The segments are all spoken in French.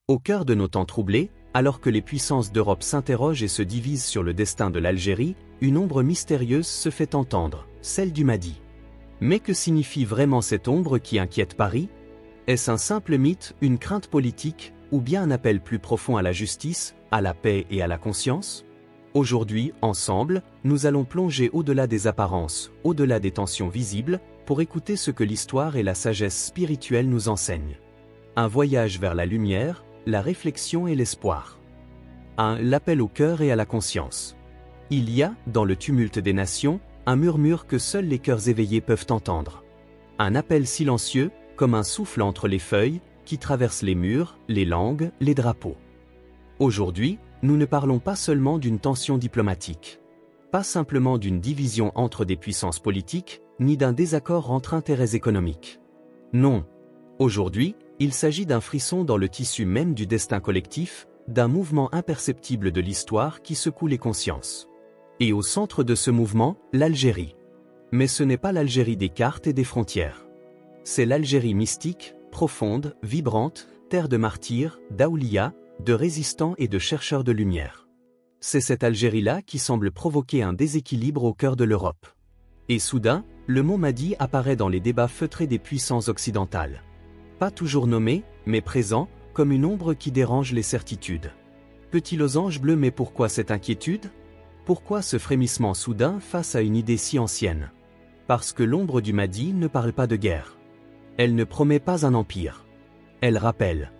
Au cœur de nos temps troublés, alors que les puissances d'Europe s'interrogent et se divisent sur le destin de l'Algérie, une ombre mystérieuse se fait entendre, celle du Mahdi. Mais que signifie vraiment cette ombre qui inquiète Paris? Est-ce un simple mythe, une crainte politique, ou bien un appel plus profond à la justice, à la paix et à la conscience? Aujourd'hui, ensemble, nous allons plonger au-delà des apparences, au-delà des tensions visibles, pour écouter ce que l'histoire et la sagesse spirituelle nous enseignent. Un voyage vers la lumière, la réflexion et l'espoir. 1. L'appel au cœur et à la conscience. Il y a, dans le tumulte des nations, un murmure que seuls les cœurs éveillés peuvent entendre. Un appel silencieux, comme un souffle entre les feuilles, qui traverse les murs, les langues, les drapeaux. Aujourd'hui, nous ne parlons pas seulement d'une tension diplomatique. Pas simplement d'une division entre des puissances politiques, ni d'un désaccord entre intérêts économiques. Non. Aujourd'hui, il s'agit d'un frisson dans le tissu même du destin collectif, d'un mouvement imperceptible de l'histoire qui secoue les consciences. Et au centre de ce mouvement, l'Algérie. Mais ce n'est pas l'Algérie des cartes et des frontières. C'est l'Algérie mystique, profonde, vibrante, terre de martyrs, d'Aoulias, de résistants et de chercheurs de lumière. C'est cette Algérie-là qui semble provoquer un déséquilibre au cœur de l'Europe. Et soudain, le mot Mahdi apparaît dans les débats feutrés des puissances occidentales. Pas toujours nommé, mais présent, comme une ombre qui dérange les certitudes. Petit losange bleu, mais pourquoi cette inquiétude? Pourquoi ce frémissement soudain face à une idée si ancienne? Parce que l'ombre du Mahdi ne parle pas de guerre. Elle ne promet pas un empire. Elle rappelle.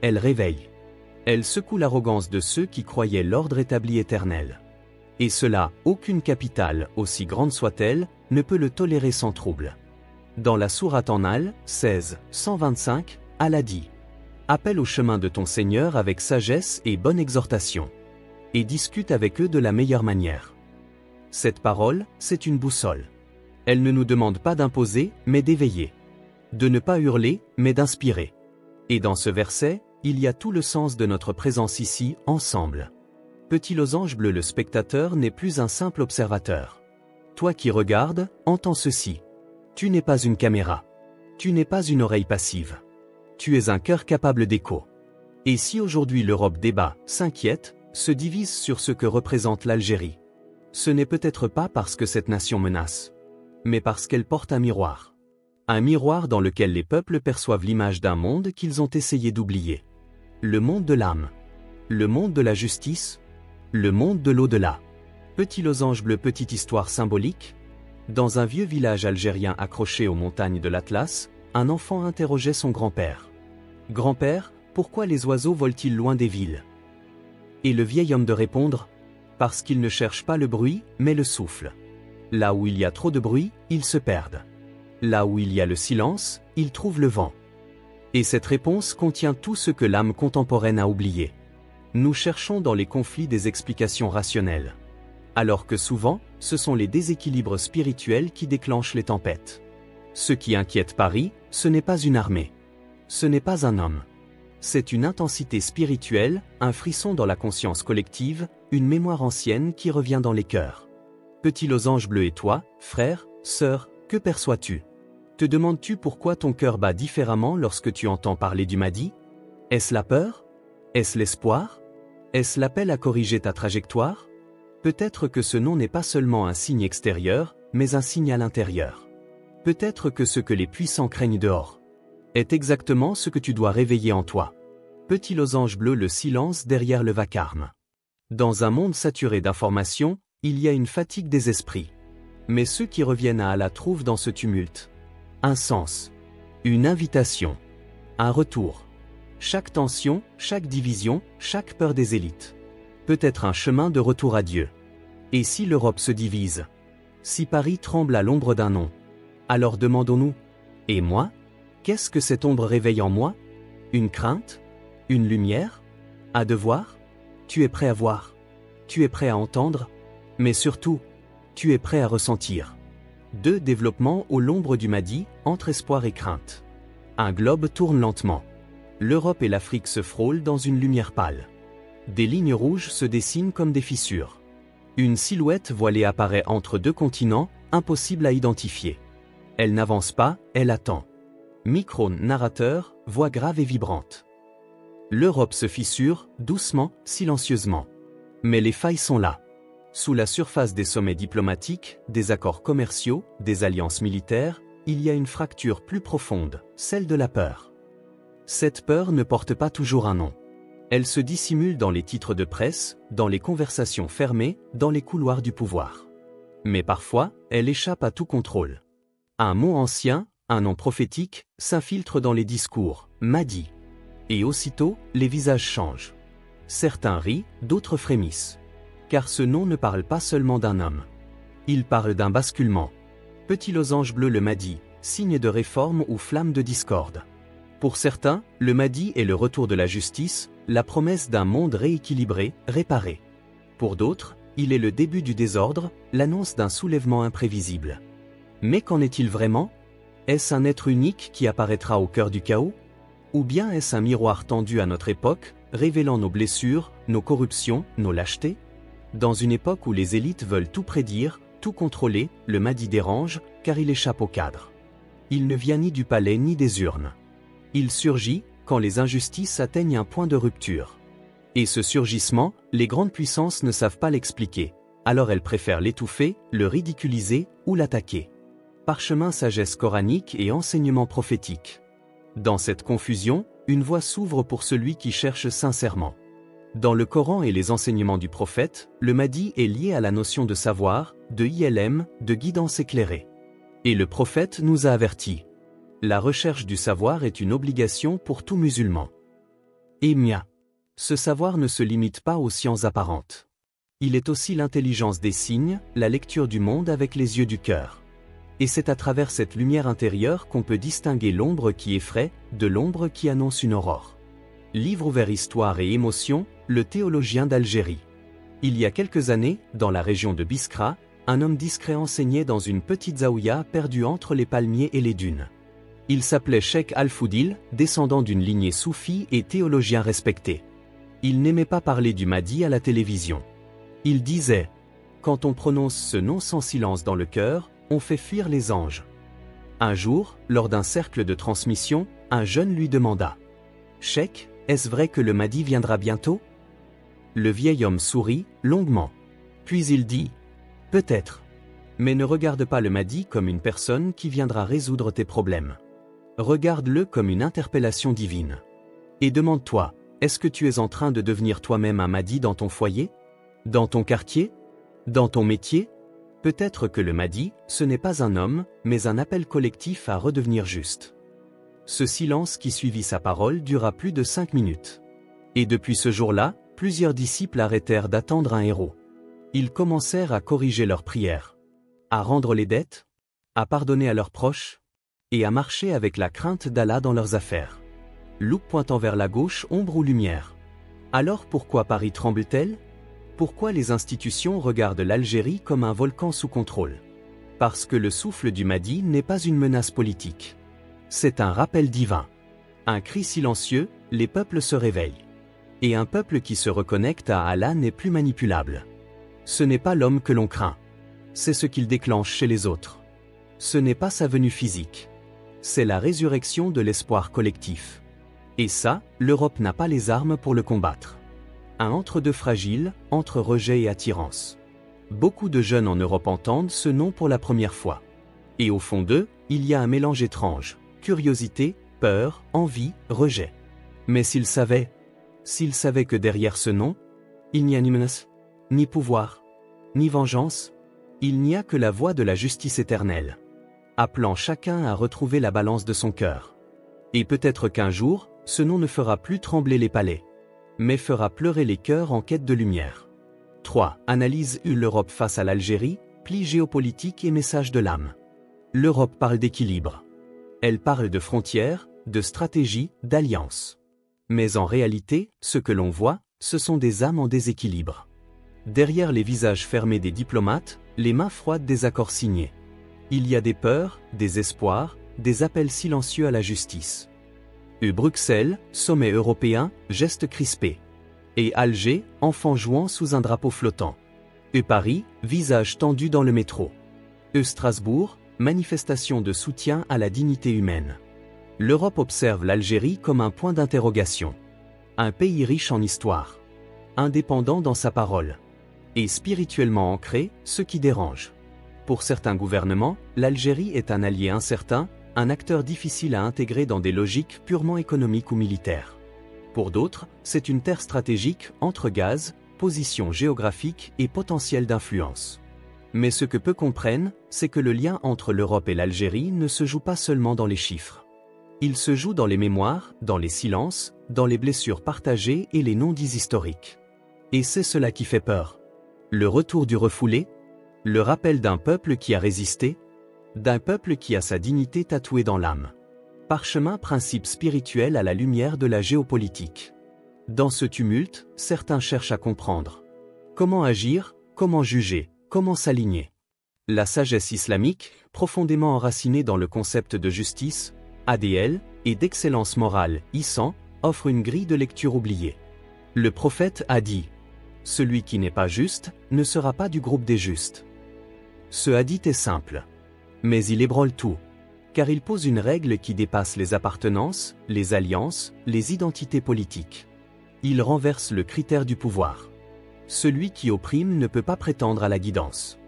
Elle réveille. Elle secoue l'arrogance de ceux qui croyaient l'ordre établi éternel. Et cela, aucune capitale, aussi grande soit-elle, ne peut le tolérer sans trouble. Dans la sourate An-Nahl, 16, 125, Allah dit: appelle au chemin de ton Seigneur avec sagesse et bonne exhortation. Et discute avec eux de la meilleure manière. Cette parole, c'est une boussole. Elle ne nous demande pas d'imposer, mais d'éveiller. De ne pas hurler, mais d'inspirer. Et dans ce verset, il y a tout le sens de notre présence ici, ensemble. Petit losange bleu, le spectateur n'est plus un simple observateur. Toi qui regardes, entends ceci. Tu n'es pas une caméra. Tu n'es pas une oreille passive. Tu es un cœur capable d'écho. Et si aujourd'hui l'Europe débat, s'inquiète, se divise sur ce que représente l'Algérie, ce n'est peut-être pas parce que cette nation menace, mais parce qu'elle porte un miroir. Un miroir dans lequel les peuples perçoivent l'image d'un monde qu'ils ont essayé d'oublier. Le monde de l'âme. Le monde de la justice. Le monde de l'au-delà. Petit losange bleu, petite histoire symbolique. Dans un vieux village algérien accroché aux montagnes de l'Atlas, un enfant interrogeait son grand-père. « Grand-père, pourquoi les oiseaux volent-ils loin des villes ?» Et le vieil homme de répondre: « Parce qu'ils ne cherchent pas le bruit, mais le souffle. Là où il y a trop de bruit, ils se perdent. Là où il y a le silence, ils trouvent le vent. » Et cette réponse contient tout ce que l'âme contemporaine a oublié. Nous cherchons dans les conflits des explications rationnelles. Alors que souvent, ce sont les déséquilibres spirituels qui déclenchent les tempêtes. Ce qui inquiète Paris, ce n'est pas une armée. Ce n'est pas un homme. C'est une intensité spirituelle, un frisson dans la conscience collective, une mémoire ancienne qui revient dans les cœurs. Petit losange bleu, et toi, frère, sœur, que perçois-tu? Te demandes-tu pourquoi ton cœur bat différemment lorsque tu entends parler du Mahdi? Est-ce la peur? Est-ce l'espoir? Est-ce l'appel à corriger ta trajectoire? Peut-être que ce nom n'est pas seulement un signe extérieur, mais un signal intérieur. Peut-être que ce que les puissants craignent dehors est exactement ce que tu dois réveiller en toi. Petit losange bleu, le silence derrière le vacarme. Dans un monde saturé d'informations, il y a une fatigue des esprits. Mais ceux qui reviennent à Allah trouvent dans ce tumulte un sens, une invitation, un retour. Chaque tension, chaque division, chaque peur des élites peut être un chemin de retour à Dieu. Et si l'Europe se divise? Si Paris tremble à l'ombre d'un nom? Alors demandons-nous: et moi? Qu'est-ce que cette ombre réveille en moi? Une crainte? Une lumière? Un devoir? Tu es prêt à voir? Tu es prêt à entendre? Mais surtout, tu es prêt à ressentir. 2. Développement au l'ombre du Mahdi, entre espoir et crainte. Un globe tourne lentement. L'Europe et l'Afrique se frôlent dans une lumière pâle. Des lignes rouges se dessinent comme des fissures. Une silhouette voilée apparaît entre deux continents, impossible à identifier. Elle n'avance pas, elle attend. Micro-narrateur, voix grave et vibrante. L'Europe se fissure, doucement, silencieusement. Mais les failles sont là. Sous la surface des sommets diplomatiques, des accords commerciaux, des alliances militaires, il y a une fracture plus profonde, celle de la peur. Cette peur ne porte pas toujours un nom. Elle se dissimule dans les titres de presse, dans les conversations fermées, dans les couloirs du pouvoir. Mais parfois, elle échappe à tout contrôle. Un mot ancien, un nom prophétique, s'infiltre dans les discours, Mahdi. Et aussitôt, les visages changent. Certains rient, d'autres frémissent. Car ce nom ne parle pas seulement d'un homme. Il parle d'un basculement. Petit losange bleu le Mahdi, signe de réforme ou flamme de discorde. Pour certains, le Mahdi est le retour de la justice, la promesse d'un monde rééquilibré, réparé. Pour d'autres, il est le début du désordre, l'annonce d'un soulèvement imprévisible. Mais qu'en est-il vraiment? Est-ce un être unique qui apparaîtra au cœur du chaos? Ou bien est-ce un miroir tendu à notre époque, révélant nos blessures, nos corruptions, nos lâchetés? Dans une époque où les élites veulent tout prédire, tout contrôler, le Mahdi dérange, car il échappe au cadre. Il ne vient ni du palais ni des urnes. Il surgit quand les injustices atteignent un point de rupture. Et ce surgissement, les grandes puissances ne savent pas l'expliquer, alors elles préfèrent l'étouffer, le ridiculiser ou l'attaquer. Parchemin sagesse coranique et enseignement prophétique. Dans cette confusion, une voie s'ouvre pour celui qui cherche sincèrement. Dans le Coran et les enseignements du prophète, le Mahdi est lié à la notion de savoir, de ILM, de guidance éclairée. Et le prophète nous a avertis. La recherche du savoir est une obligation pour tout musulman. Et mia. Ce savoir ne se limite pas aux sciences apparentes. Il est aussi l'intelligence des signes, la lecture du monde avec les yeux du cœur. Et c'est à travers cette lumière intérieure qu'on peut distinguer l'ombre qui effraie, de l'ombre qui annonce une aurore. Livre ouvert Histoire et émotion, le théologien d'Algérie. Il y a quelques années, dans la région de Biskra, un homme discret enseignait dans une petite zaouïa perdue entre les palmiers et les dunes. Il s'appelait Cheikh Al-Foudil, descendant d'une lignée soufie et théologien respecté. Il n'aimait pas parler du Mahdi à la télévision. Il disait « Quand on prononce ce nom sans silence dans le cœur, on fait fuir les anges. » Un jour, lors d'un cercle de transmission, un jeune lui demanda « Cheikh, est-ce vrai que le Mahdi viendra bientôt ?» Le vieil homme sourit, longuement. Puis il dit « Peut-être. Mais ne regarde pas le Mahdi comme une personne qui viendra résoudre tes problèmes. Regarde-le comme une interpellation divine. Et demande-toi, est-ce que tu es en train de devenir toi-même un Mahdi dans ton foyer? Dans ton quartier? Dans ton métier? Peut-être que le Mahdi, ce n'est pas un homme, mais un appel collectif à redevenir juste. » Ce silence qui suivit sa parole dura plus de 5 minutes. Et depuis ce jour-là, plusieurs disciples arrêtèrent d'attendre un héros. Ils commencèrent à corriger leurs prières, à rendre les dettes, à pardonner à leurs proches, et à marcher avec la crainte d'Allah dans leurs affaires. Loupe pointant vers la gauche, ombre ou lumière. Alors pourquoi Paris tremble-t-elle? Pourquoi les institutions regardent l'Algérie comme un volcan sous contrôle? Parce que le souffle du Mahdi n'est pas une menace politique. C'est un rappel divin. Un cri silencieux, les peuples se réveillent. Et un peuple qui se reconnecte à Allah n'est plus manipulable. Ce n'est pas l'homme que l'on craint. C'est ce qu'il déclenche chez les autres. Ce n'est pas sa venue physique. C'est la résurrection de l'espoir collectif. Et ça, l'Europe n'a pas les armes pour le combattre. Un entre-deux fragile, entre rejet et attirance. Beaucoup de jeunes en Europe entendent ce nom pour la première fois. Et au fond d'eux, il y a un mélange étrange, curiosité, peur, envie, rejet. Mais s'ils savaient que derrière ce nom, il n'y a ni menace, ni pouvoir, ni vengeance, il n'y a que la voix de la justice éternelle, appelant chacun à retrouver la balance de son cœur. Et peut-être qu'un jour, ce nom ne fera plus trembler les palais, mais fera pleurer les cœurs en quête de lumière. 3. Analyse l'Europe face à l'Algérie, pli géopolitique et message de l'âme. L'Europe parle d'équilibre. Elle parle de frontières, de stratégie, d'alliance. Mais en réalité, ce que l'on voit, ce sont des âmes en déséquilibre. Derrière les visages fermés des diplomates, les mains froides des accords signés. Il y a des peurs, des espoirs, des appels silencieux à la justice. Bruxelles, sommet européen, gestes crispés. Et Alger, enfant jouant sous un drapeau flottant. Paris, visage tendu dans le métro. Strasbourg, manifestation de soutien à la dignité humaine. L'Europe observe l'Algérie comme un point d'interrogation. Un pays riche en histoire. Indépendant dans sa parole. Et spirituellement ancré, ce qui dérange. Pour certains gouvernements, l'Algérie est un allié incertain, un acteur difficile à intégrer dans des logiques purement économiques ou militaires. Pour d'autres, c'est une terre stratégique entre gaz, position géographique et potentiel d'influence. Mais ce que peu comprennent, c'est que le lien entre l'Europe et l'Algérie ne se joue pas seulement dans les chiffres. Il se joue dans les mémoires, dans les silences, dans les blessures partagées et les non-dits historiques. Et c'est cela qui fait peur. Le retour du refoulé, le rappel d'un peuple qui a résisté, d'un peuple qui a sa dignité tatouée dans l'âme. Parchemin principe spirituel à la lumière de la géopolitique. Dans ce tumulte, certains cherchent à comprendre. Comment agir, comment juger, comment s'aligner. La sagesse islamique, profondément enracinée dans le concept de justice, ADL, et d'excellence morale, Ihsan, offre une grille de lecture oubliée. Le prophète a dit « Celui qui n'est pas juste, ne sera pas du groupe des justes ». Ce hadith est simple. Mais il ébranle tout. Car il pose une règle qui dépasse les appartenances, les alliances, les identités politiques. Il renverse le critère du pouvoir. Celui qui opprime ne peut pas prétendre à la guidance.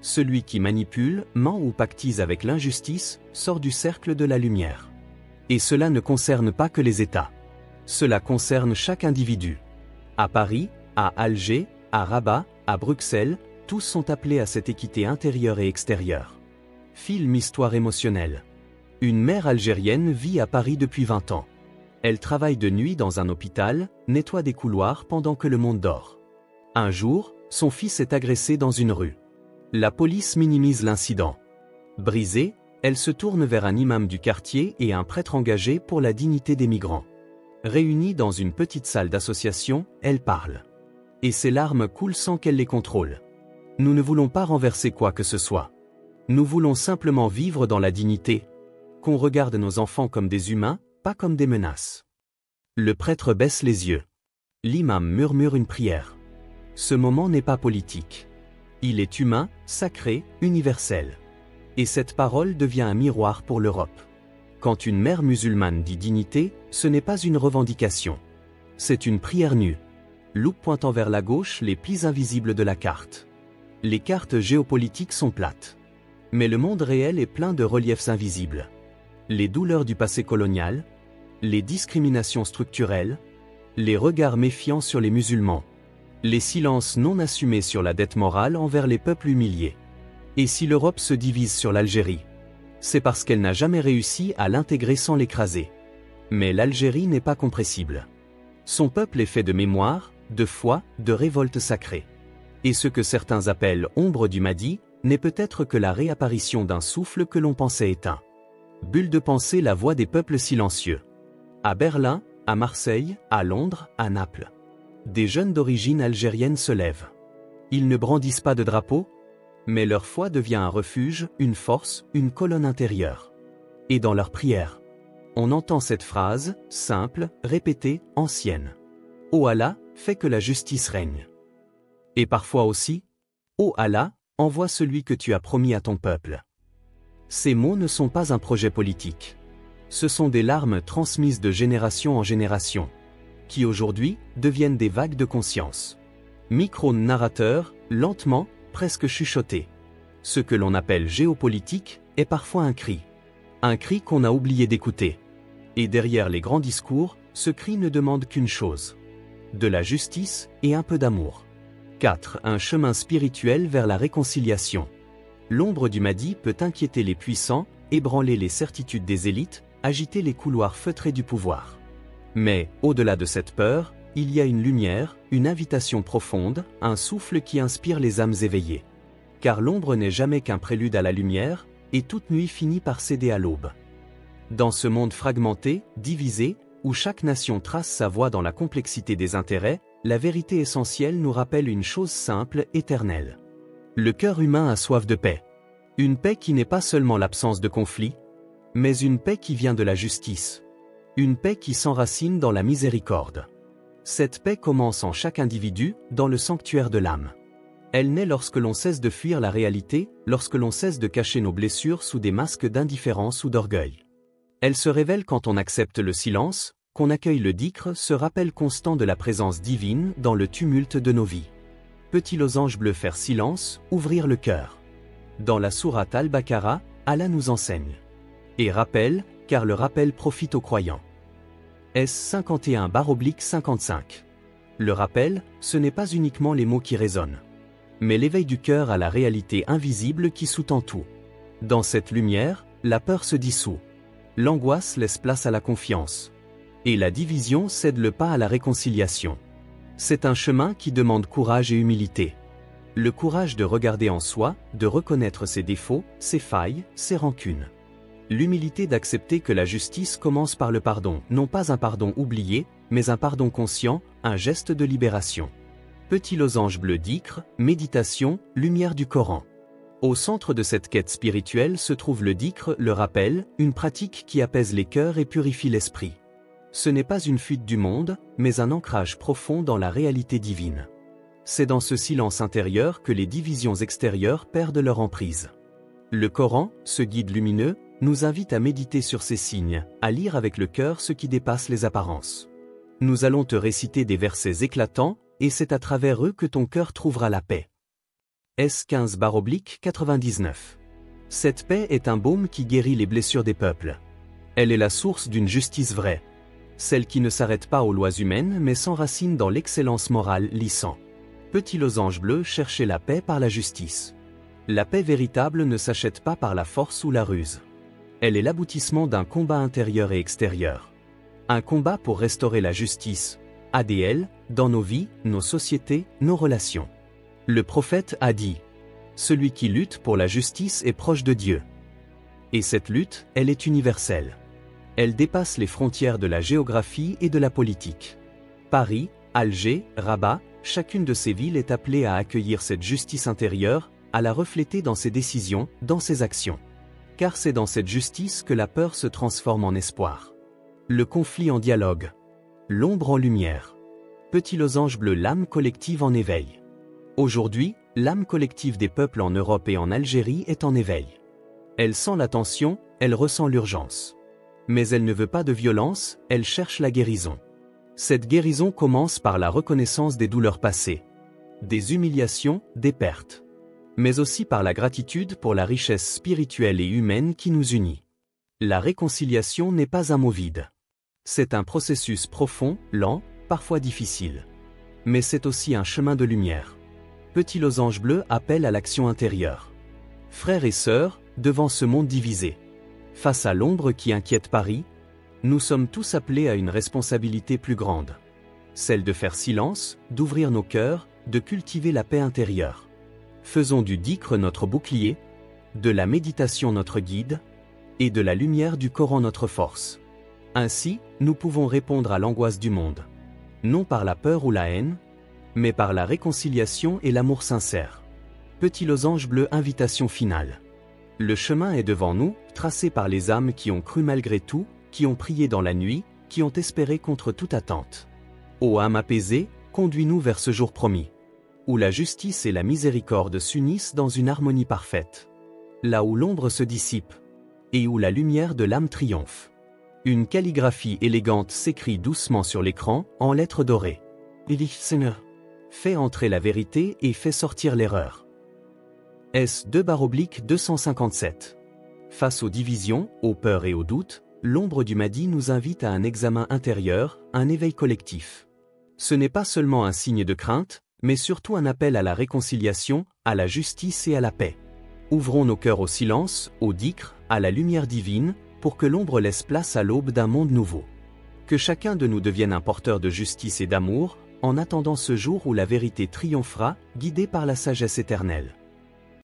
Celui qui manipule, ment ou pactise avec l'injustice, sort du cercle de la lumière. Et cela ne concerne pas que les États. Cela concerne chaque individu. À Paris, à Alger, à Rabat, à Bruxelles, tous sont appelés à cette équité intérieure et extérieure. Film histoire émotionnelle. Une mère algérienne vit à Paris depuis 20 ans. Elle travaille de nuit dans un hôpital, nettoie des couloirs pendant que le monde dort. Un jour, son fils est agressé dans une rue. La police minimise l'incident. Brisée, elle se tourne vers un imam du quartier et un prêtre engagé pour la dignité des migrants. Réunis dans une petite salle d'association, elle parle. Et ses larmes coulent sans qu'elle les contrôle. Nous ne voulons pas renverser quoi que ce soit. Nous voulons simplement vivre dans la dignité. Qu'on regarde nos enfants comme des humains, pas comme des menaces. Le prêtre baisse les yeux. L'imam murmure une prière. Ce moment n'est pas politique. Il est humain, sacré, universel. Et cette parole devient un miroir pour l'Europe. Quand une mère musulmane dit dignité, ce n'est pas une revendication. C'est une prière nue. Loupe pointant vers la gauche les plis invisibles de la carte. Les cartes géopolitiques sont plates. Mais le monde réel est plein de reliefs invisibles. Les douleurs du passé colonial, les discriminations structurelles, les regards méfiants sur les musulmans, les silences non assumés sur la dette morale envers les peuples humiliés. Et si l'Europe se divise sur l'Algérie, c'est parce qu'elle n'a jamais réussi à l'intégrer sans l'écraser. Mais l'Algérie n'est pas compressible. Son peuple est fait de mémoire, de foi, de révolte sacrée. Et ce que certains appellent ombre du Mahdi, n'est peut-être que la réapparition d'un souffle que l'on pensait éteint. Bulle de pensée, la voix des peuples silencieux. À Berlin, à Marseille, à Londres, à Naples. Des jeunes d'origine algérienne se lèvent. Ils ne brandissent pas de drapeau, mais leur foi devient un refuge, une force, une colonne intérieure. Et dans leurs prières, on entend cette phrase, simple, répétée, ancienne. Ô Allah, fais que la justice règne. Et parfois aussi, Ô Allah, envoie celui que tu as promis à ton peuple. Ces mots ne sont pas un projet politique. Ce sont des larmes transmises de génération en génération, qui aujourd'hui deviennent des vagues de conscience. Micro-narrateur, lentement, presque chuchoté. Ce que l'on appelle géopolitique est parfois un cri. Un cri qu'on a oublié d'écouter. Et derrière les grands discours, ce cri ne demande qu'une chose. De la justice et un peu d'amour. 4. Un chemin spirituel vers la réconciliation. L'ombre du Mahdi peut inquiéter les puissants, ébranler les certitudes des élites, agiter les couloirs feutrés du pouvoir. Mais, au-delà de cette peur, il y a une lumière, une invitation profonde, un souffle qui inspire les âmes éveillées. Car l'ombre n'est jamais qu'un prélude à la lumière, et toute nuit finit par céder à l'aube. Dans ce monde fragmenté, divisé, où chaque nation trace sa voie dans la complexité des intérêts, la vérité essentielle nous rappelle une chose simple, éternelle. Le cœur humain a soif de paix. Une paix qui n'est pas seulement l'absence de conflit, mais une paix qui vient de la justice. Une paix qui s'enracine dans la miséricorde. Cette paix commence en chaque individu, dans le sanctuaire de l'âme. Elle naît lorsque l'on cesse de fuir la réalité, lorsque l'on cesse de cacher nos blessures sous des masques d'indifférence ou d'orgueil. Elle se révèle quand on accepte le silence, qu'on accueille le dhikr, ce rappel constant de la présence divine dans le tumulte de nos vies. Petit losange bleu, faire silence, ouvrir le cœur. Dans la sourate Al-Baqarah, Allah nous enseigne. Et rappel, car le rappel profite aux croyants. S51/55. Le rappel, ce n'est pas uniquement les mots qui résonnent, mais l'éveil du cœur à la réalité invisible qui sous-tend tout. Dans cette lumière, la peur se dissout. L'angoisse laisse place à la confiance. Et la division cède le pas à la réconciliation. C'est un chemin qui demande courage et humilité. Le courage de regarder en soi, de reconnaître ses défauts, ses failles, ses rancunes. L'humilité d'accepter que la justice commence par le pardon, non pas un pardon oublié, mais un pardon conscient, un geste de libération. Petit losange bleu, dhikr, méditation, lumière du Coran. Au centre de cette quête spirituelle se trouve le dhikr, le rappel, une pratique qui apaise les cœurs et purifie l'esprit. Ce n'est pas une fuite du monde, mais un ancrage profond dans la réalité divine. C'est dans ce silence intérieur que les divisions extérieures perdent leur emprise. Le Coran, ce guide lumineux, nous invite à méditer sur ces signes, à lire avec le cœur ce qui dépasse les apparences. Nous allons te réciter des versets éclatants, et c'est à travers eux que ton cœur trouvera la paix. S15/99. Cette paix est un baume qui guérit les blessures des peuples. Elle est la source d'une justice vraie. Celle qui ne s'arrête pas aux lois humaines mais s'enracine dans l'excellence morale lissant. Petit losange bleu, chercher la paix par la justice. La paix véritable ne s'achète pas par la force ou la ruse. Elle est l'aboutissement d'un combat intérieur et extérieur. Un combat pour restaurer la justice, ADL, dans nos vies, nos sociétés, nos relations. Le prophète a dit « Celui qui lutte pour la justice est proche de Dieu ». Et cette lutte, elle est universelle. Elle dépasse les frontières de la géographie et de la politique. Paris, Alger, Rabat, chacune de ces villes est appelée à accueillir cette justice intérieure, à la refléter dans ses décisions, dans ses actions. Car c'est dans cette justice que la peur se transforme en espoir. Le conflit en dialogue. L'ombre en lumière. Petit losange bleu, l'âme collective en éveil. Aujourd'hui, l'âme collective des peuples en Europe et en Algérie est en éveil. Elle sent la tension, elle ressent l'urgence. Mais elle ne veut pas de violence, elle cherche la guérison. Cette guérison commence par la reconnaissance des douleurs passées, des humiliations, des pertes. Mais aussi par la gratitude pour la richesse spirituelle et humaine qui nous unit. La réconciliation n'est pas un mot vide. C'est un processus profond, lent, parfois difficile. Mais c'est aussi un chemin de lumière. Petit losange bleu appelle à l'action intérieure. Frères et sœurs, devant ce monde divisé, face à l'ombre qui inquiète Paris, nous sommes tous appelés à une responsabilité plus grande. Celle de faire silence, d'ouvrir nos cœurs, de cultiver la paix intérieure. Faisons du dhikr notre bouclier, de la méditation notre guide, et de la lumière du Coran notre force. Ainsi, nous pouvons répondre à l'angoisse du monde. Non par la peur ou la haine, mais par la réconciliation et l'amour sincère. Petit losange bleu, invitation finale. Le chemin est devant nous, tracé par les âmes qui ont cru malgré tout, qui ont prié dans la nuit, qui ont espéré contre toute attente. Ô âme apaisée, conduis-nous vers ce jour promis, où la justice et la miséricorde s'unissent dans une harmonie parfaite. Là où l'ombre se dissipe, et où la lumière de l'âme triomphe. Une calligraphie élégante s'écrit doucement sur l'écran, en lettres dorées. Fais entrer la vérité et fais sortir l'erreur. S2/257. Face aux divisions, aux peurs et aux doutes, l'ombre du Mahdi nous invite à un examen intérieur, un éveil collectif. Ce n'est pas seulement un signe de crainte, mais surtout un appel à la réconciliation, à la justice et à la paix. Ouvrons nos cœurs au silence, au dhikr, à la lumière divine, pour que l'ombre laisse place à l'aube d'un monde nouveau. Que chacun de nous devienne un porteur de justice et d'amour, en attendant ce jour où la vérité triomphera, guidée par la sagesse éternelle.